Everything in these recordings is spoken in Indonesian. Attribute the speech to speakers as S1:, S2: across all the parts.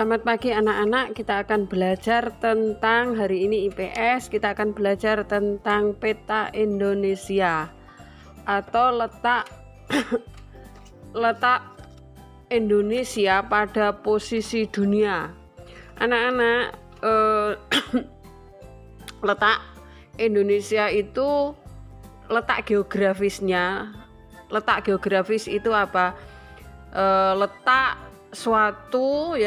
S1: Selamat pagi anak-anak, kita akan belajar tentang hari ini IPS, kita akan belajar tentang peta Indonesia atau letak letak Indonesia pada posisi dunia. Anak-anak, letak Indonesia itu letak geografisnya. Letak geografis itu apa? Letak suatu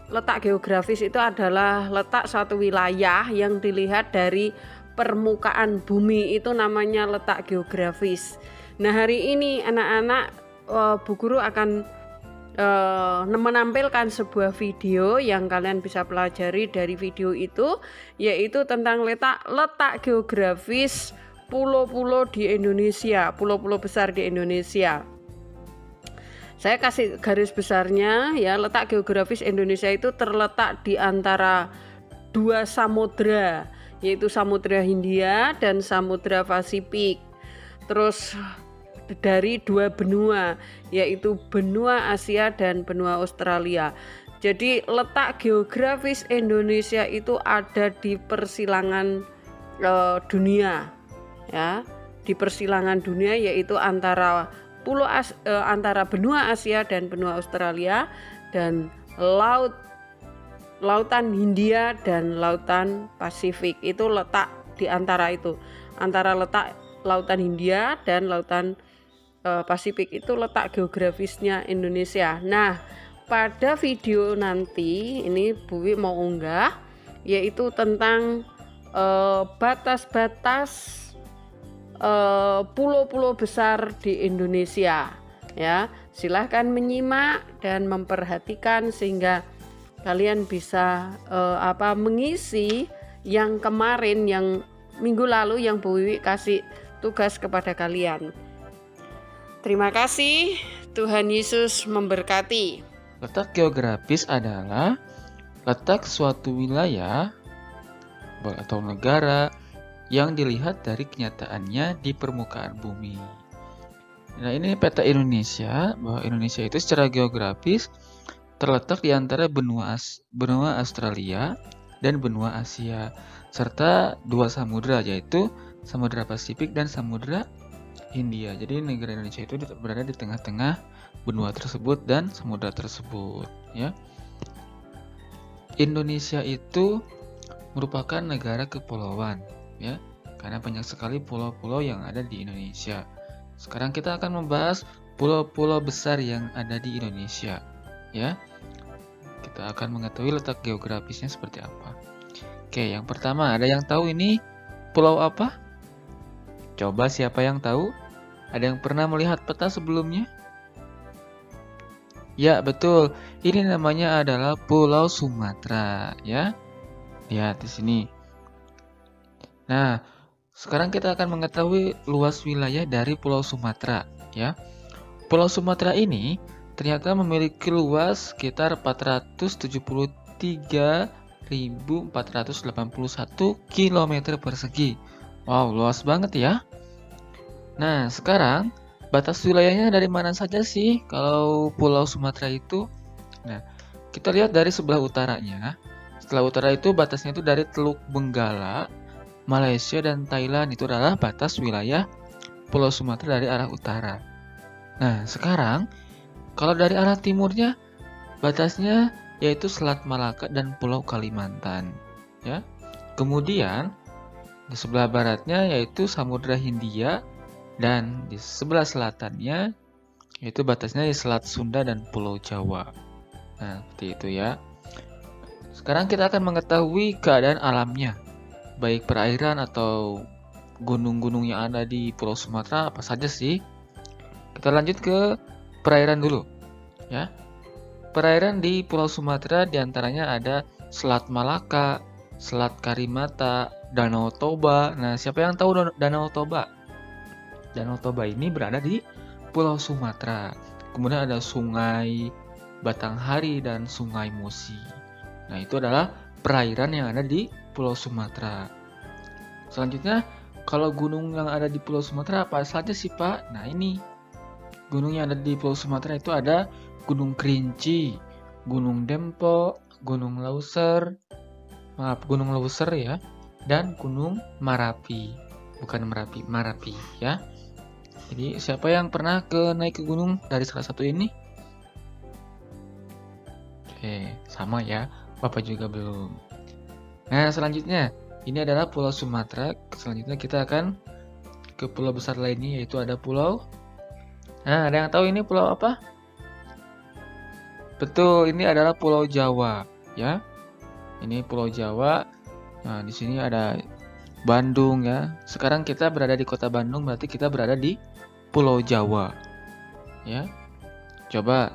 S1: letak geografis itu adalah letak suatu wilayah yang dilihat dari permukaan bumi, itu namanya letak geografis. Nah, hari ini anak-anak, Bu Guru akan menampilkan sebuah video yang kalian bisa pelajari dari video itu, yaitu tentang letak geografis pulau-pulau di Indonesia, pulau-pulau besar di Indonesia. Saya kasih garis besarnya ya, letak geografis Indonesia itu terletak di antara dua samudra, yaitu Samudra Hindia dan Samudra Pasifik. Terus dari dua benua, yaitu benua Asia dan benua Australia. Jadi letak geografis Indonesia itu ada di persilangan dunia ya, di persilangan dunia, yaitu antara antara benua Asia dan benua Australia, dan lautan Hindia dan lautan Pasifik. Itu letak di antara itu, antara letak lautan Hindia dan lautan Pasifik, itu letak geografisnya Indonesia. Nah, pada video nanti ini Bu Wi mau unggah, yaitu tentang batas-batas pulau-pulau besar di Indonesia ya. Silahkan menyimak dan memperhatikan sehingga kalian bisa mengisi yang kemarin, yang minggu lalu yang Bu Wiwi kasih tugas kepada kalian. Terima kasih, Tuhan Yesus memberkati.
S2: Letak geografis adalah letak suatu wilayah atau negara yang dilihat dari kenyataannya di permukaan bumi. Nah, ini peta Indonesia, bahwa Indonesia itu secara geografis terletak di antara benua Australia dan benua Asia, serta dua samudra, yaitu Samudra Pasifik dan Samudra Hindia. Jadi negara Indonesia itu berada di tengah-tengah benua tersebut dan samudra tersebut ya. Indonesia itu merupakan negara kepulauan ya, karena banyak sekali pulau-pulau yang ada di Indonesia. Sekarang kita akan membahas pulau-pulau besar yang ada di Indonesia ya. Kita akan mengetahui letak geografisnya seperti apa. Oke, yang pertama, ada yang tahu ini pulau apa? Coba, siapa yang tahu? Ada yang pernah melihat peta sebelumnya? Ya, betul. Ini namanya adalah Pulau Sumatera ya. Lihat di sini. Nah, sekarang kita akan mengetahui luas wilayah dari Pulau Sumatera ya. Pulau Sumatera ini ternyata memiliki luas sekitar 473.481 km persegi. Wow, luas banget ya. Nah, sekarang batas wilayahnya dari mana saja sih kalau Pulau Sumatera itu? Nah, kita lihat dari sebelah utaranya. Sebelah utara itu batasnya itu dari Teluk Benggala, Malaysia dan Thailand. Itu adalah batas wilayah Pulau Sumatera dari arah utara. Nah, sekarang kalau dari arah timurnya, batasnya yaitu Selat Malaka dan Pulau Kalimantan ya. Kemudian di sebelah baratnya yaitu Samudra Hindia, dan di sebelah selatannya yaitu batasnya di Selat Sunda dan Pulau Jawa. Nah, seperti itu ya. Sekarang kita akan mengetahui keadaan alamnya, baik perairan atau gunung-gunung yang ada di Pulau Sumatera apa saja sih. Kita lanjut ke perairan dulu ya. Perairan di Pulau Sumatera diantaranya ada Selat Malaka, Selat Karimata, Danau Toba. Nah, siapa yang tahu Danau Toba? Danau Toba ini berada di Pulau Sumatera. Kemudian ada Sungai Batanghari dan Sungai Musi. Nah, itu adalah perairan yang ada di Pulau Sumatera. Selanjutnya, kalau gunung yang ada di Pulau Sumatera apa saja sih, Pak? Nah, ini gunung yang ada di Pulau Sumatera itu ada Gunung Kerinci, Gunung Dempo, Gunung Leuser, Gunung Leuser ya, dan Gunung Merapi. Bukan Merapi, Marapi ya. Jadi siapa yang pernah naik ke gunung dari salah satu ini? Oke, sama ya. Bapak juga belum. Nah, selanjutnya ini adalah Pulau Sumatera. Selanjutnya kita akan ke pulau besar lainnya, yaitu ada pulau. Nah, ada yang tahu ini pulau apa? Betul, ini adalah Pulau Jawa ya. Ini Pulau Jawa. Nah, di sini ada Bandung ya. Sekarang kita berada di kota Bandung, berarti kita berada di Pulau Jawa. Ya. Coba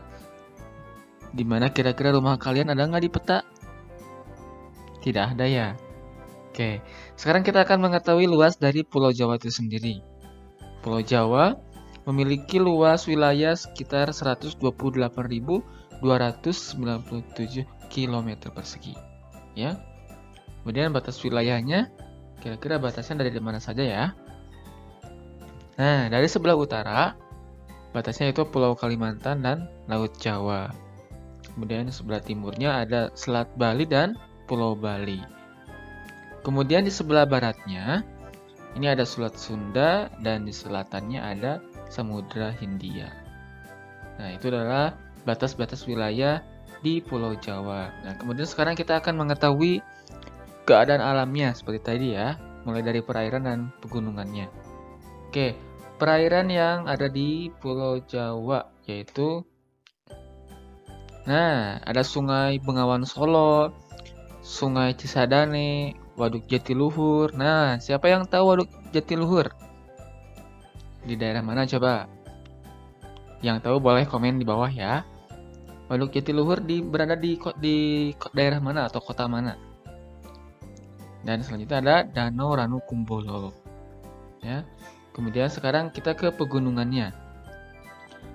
S2: di mana kira-kira rumah kalian, ada nggak di peta? Tidak ada ya. Oke, sekarang kita akan mengetahui luas dari Pulau Jawa itu sendiri. Pulau Jawa memiliki luas wilayah sekitar 128.297 km persegi. Ya. Kemudian batas wilayahnya, kira-kira batasnya dari mana saja ya? Nah, dari sebelah utara, batasnya itu Pulau Kalimantan dan Laut Jawa. Kemudian di sebelah timurnya ada Selat Bali dan Pulau Bali. Kemudian di sebelah baratnya, ini ada Selat Sunda dan di selatannya ada Samudra Hindia. Nah, itu adalah batas-batas wilayah di Pulau Jawa. Nah, kemudian sekarang kita akan mengetahui keadaan alamnya seperti tadi ya, mulai dari perairan dan pegunungannya. Oke, perairan yang ada di Pulau Jawa yaitu, nah, ada Sungai Bengawan Solo, Sungai Cisadane, Waduk Jatiluhur. Nah, siapa yang tahu Waduk Jatiluhur? Di daerah mana coba? Yang tahu boleh komen di bawah ya. Waduk Jatiluhur berada di daerah mana atau kota mana? Dan selanjutnya ada Danau Ranu Kumbolo. Ya. Kemudian sekarang kita ke pegunungannya.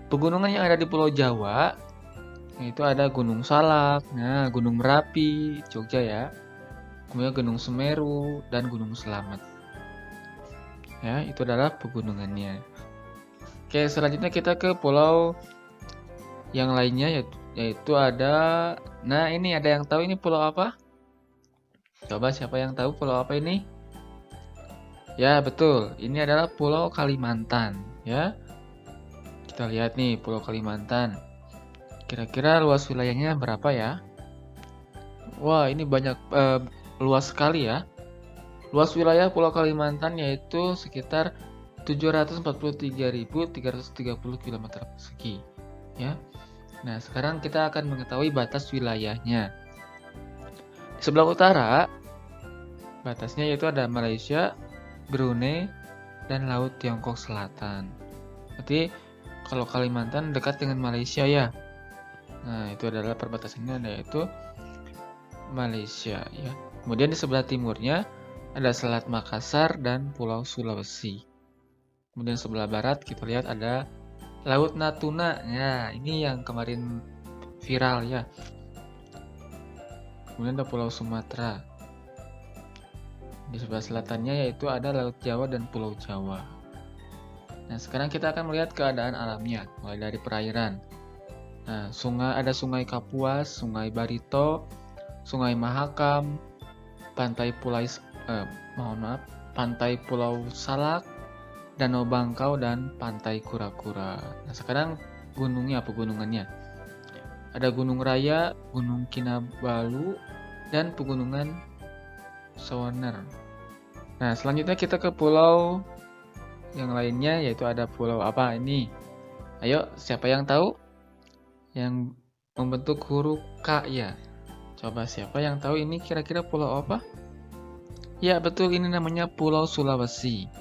S2: Pegunungan yang ada di Pulau Jawa itu ada Gunung Salak, nah Gunung Merapi, Jogja ya. Kemudian Gunung Semeru dan Gunung Selamat. Ya, itu adalah pegunungannya. Oke, selanjutnya kita ke pulau yang lainnya yaitu ada, nah ini ada yang tahu ini pulau apa? Coba siapa yang tahu pulau apa ini? Ya, betul. Ini adalah Pulau Kalimantan, ya. Kita lihat nih Pulau Kalimantan. Kira-kira luas wilayahnya berapa ya? Wah, ini banyak, luas sekali ya. Luas wilayah Pulau Kalimantan yaitu sekitar 743.330 km persegi, ya. Nah, sekarang kita akan mengetahui batas wilayahnya. Di sebelah utara, batasnya yaitu ada Malaysia, Brunei, dan Laut Tiongkok Selatan. Berarti kalau Kalimantan dekat dengan Malaysia ya. Nah, itu adalah perbatasannya yaitu Malaysia ya. Kemudian di sebelah timurnya ada Selat Makassar dan Pulau Sulawesi. Kemudian sebelah barat kita lihat ada Laut Natuna. Ya, ini yang kemarin viral ya. Kemudian ada Pulau Sumatera. Di sebelah selatannya yaitu ada Laut Jawa dan Pulau Jawa. Nah, sekarang kita akan melihat keadaan alamnya, mulai dari perairan. Nah, ada Sungai Kapuas, Sungai Barito, Sungai Mahakam, Pantai Pulau Salak, Danau Bangkau, dan Pantai Kura-Kura. Nah, sekarang pegunungannya. Ada Gunung Raya, Gunung Kinabalu, dan Pegunungan Soner. Nah, selanjutnya kita ke pulau yang lainnya, yaitu ada pulau apa ini? Ayo, siapa yang tahu? Yang membentuk huruf K ya. Coba siapa yang tahu ini kira-kira pulau apa? Ya, betul, ini namanya Pulau Sulawesi.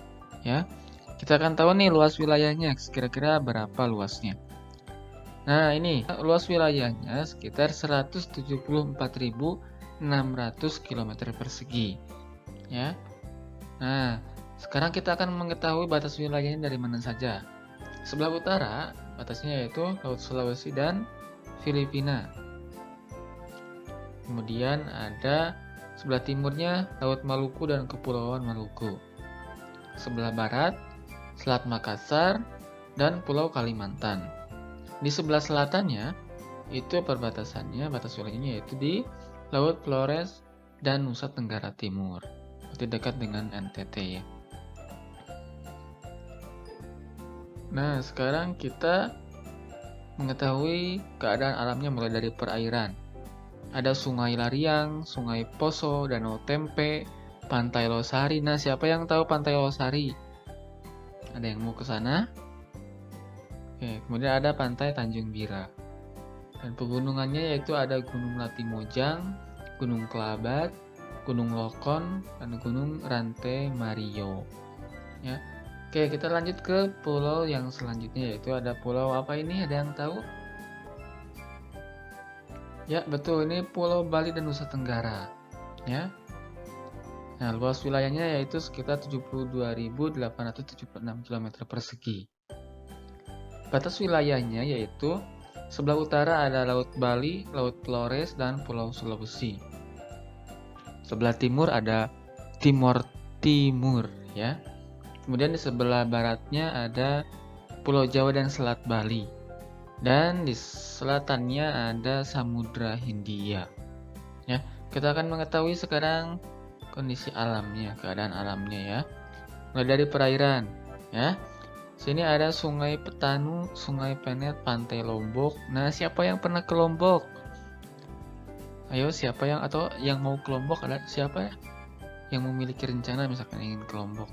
S2: Ya. Kita akan tahu nih luas wilayahnya, kira-kira berapa luasnya. Nah, ini luas wilayahnya sekitar 174.600 km persegi. Ya. Nah, sekarang kita akan mengetahui batas wilayahnya dari mana saja. Sebelah utara, batasnya yaitu Laut Sulawesi dan Filipina. Kemudian ada sebelah timurnya Laut Maluku dan Kepulauan Maluku. Sebelah barat, Selat Makassar dan Pulau Kalimantan. Di sebelah selatannya, itu batas wilayahnya yaitu di Laut Flores, dan Nusa Tenggara Timur. Berarti dekat dengan NTT ya. Nah, sekarang kita mengetahui keadaan alamnya mulai dari perairan. Ada Sungai Lariang, Sungai Poso, Danau Tempe, Pantai Losari. Nah, siapa yang tahu Pantai Losari? Ada yang mau ke sana? Oke, kemudian ada Pantai Tanjung Bira. Dan pegunungannya yaitu ada Gunung Latimojang, Gunung Kelabat, Gunung Lokon, dan Gunung Rante Mario. Ya. Oke, kita lanjut ke pulau yang selanjutnya, yaitu ada pulau apa ini? Ada yang tahu? Ya, betul, ini Pulau Bali dan Nusa Tenggara. Ya. Nah, luas wilayahnya yaitu sekitar 72.876 km persegi. Batas wilayahnya yaitu sebelah utara ada Laut Bali, Laut Flores, dan Pulau Sulawesi. Sebelah timur ada Timor Timur, ya. Kemudian di sebelah baratnya ada Pulau Jawa dan Selat Bali. Dan di selatannya ada Samudra Hindia. Ya, kita akan mengetahui sekarang kondisi alamnya, keadaan alamnya ya. Mulai dari perairan, ya. Sini ada Sungai Petanu, Sungai Penet, Pantai Lombok. Nah, siapa yang pernah ke Lombok? Ayo, siapa yang mau ke Lombok? Ada siapa ya? Yang memiliki rencana misalkan ingin ke Lombok?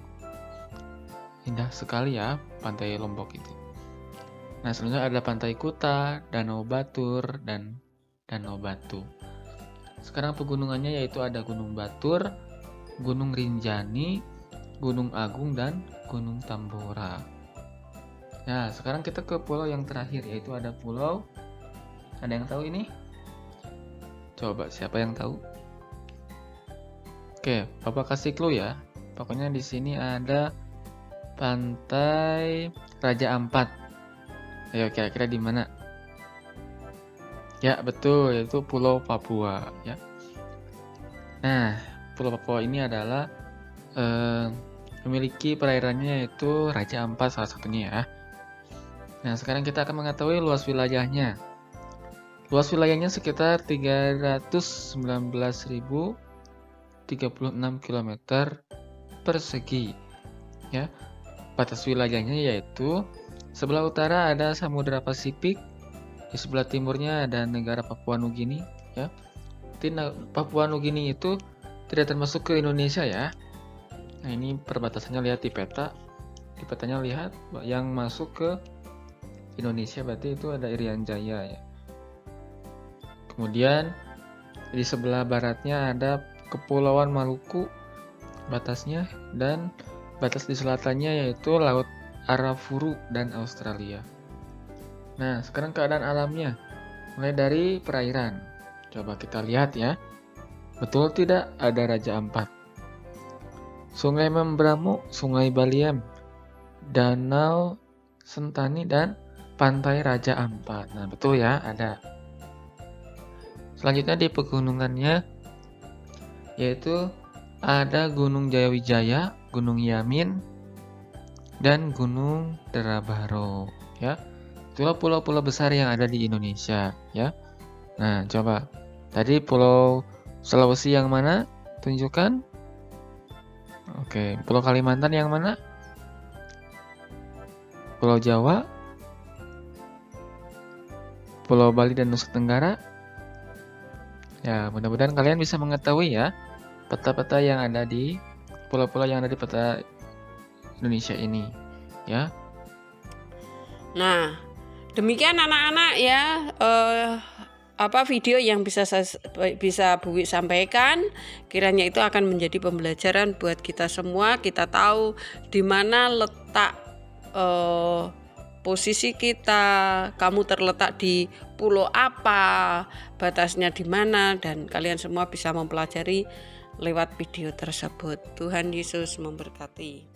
S2: Indah sekali ya Pantai Lombok itu. Nah, selanjutnya ada Pantai Kuta, Danau Batur, dan Danau Batu. Sekarang pegunungannya yaitu ada Gunung Batur, Gunung Rinjani, Gunung Agung, dan Gunung Tambora. Nah, sekarang kita ke pulau yang terakhir, yaitu ada pulau. Ada yang tahu ini? Coba, siapa yang tahu? Oke, Bapak kasih clue ya. Pokoknya di sini ada Pantai Raja Ampat. Ayo, kira-kira di mana? Ya, betul, yaitu Pulau Papua ya. Nah, Pulau Papua ini adalah memiliki perairannya yaitu Raja Ampat salah satunya ya. Nah, sekarang kita akan mengetahui luas wilayahnya. Luas wilayahnya sekitar 319.036 km persegi ya. Batas wilayahnya yaitu sebelah utara ada Samudra Pasifik, di sebelah timurnya ada negara Papua Nugini ya. Papua Nugini itu tidak termasuk ke Indonesia ya. Nah, ini perbatasannya lihat di peta. Di petanya lihat yang masuk ke Indonesia berarti itu ada Irian Jaya ya. Kemudian di sebelah baratnya ada Kepulauan Maluku batasnya, dan batas di selatannya yaitu Laut Arafuru dan Australia. Nah, sekarang keadaan alamnya. Mulai dari perairan. Coba kita lihat ya. Betul tidak ada Raja Ampat? Sungai Membramo, Sungai Baliem, Danau Sentani, dan Pantai Raja Ampat. Nah, betul ya, ada. Selanjutnya di pegunungannya yaitu ada Gunung Jayawijaya, Gunung Yamin, dan Gunung Derabaro ya. Itulah pulau-pulau besar yang ada di Indonesia ya. Nah, coba tadi Pulau Sulawesi yang mana? Tunjukkan. Oke, Pulau Kalimantan yang mana? Pulau Jawa, Pulau Bali dan Nusa Tenggara. Ya, mudah-mudahan kalian bisa mengetahui ya peta-peta yang ada di pulau-pulau yang ada di peta Indonesia ini ya.
S1: Nah, demikian anak-anak ya video yang bisa Bu Wi sampaikan. Kiranya itu akan menjadi pembelajaran buat kita semua. Kita tahu di mana letak posisi kita, kamu terletak di pulau apa, batasnya di mana, dan kalian semua bisa mempelajari lewat video tersebut. Tuhan Yesus memberkati.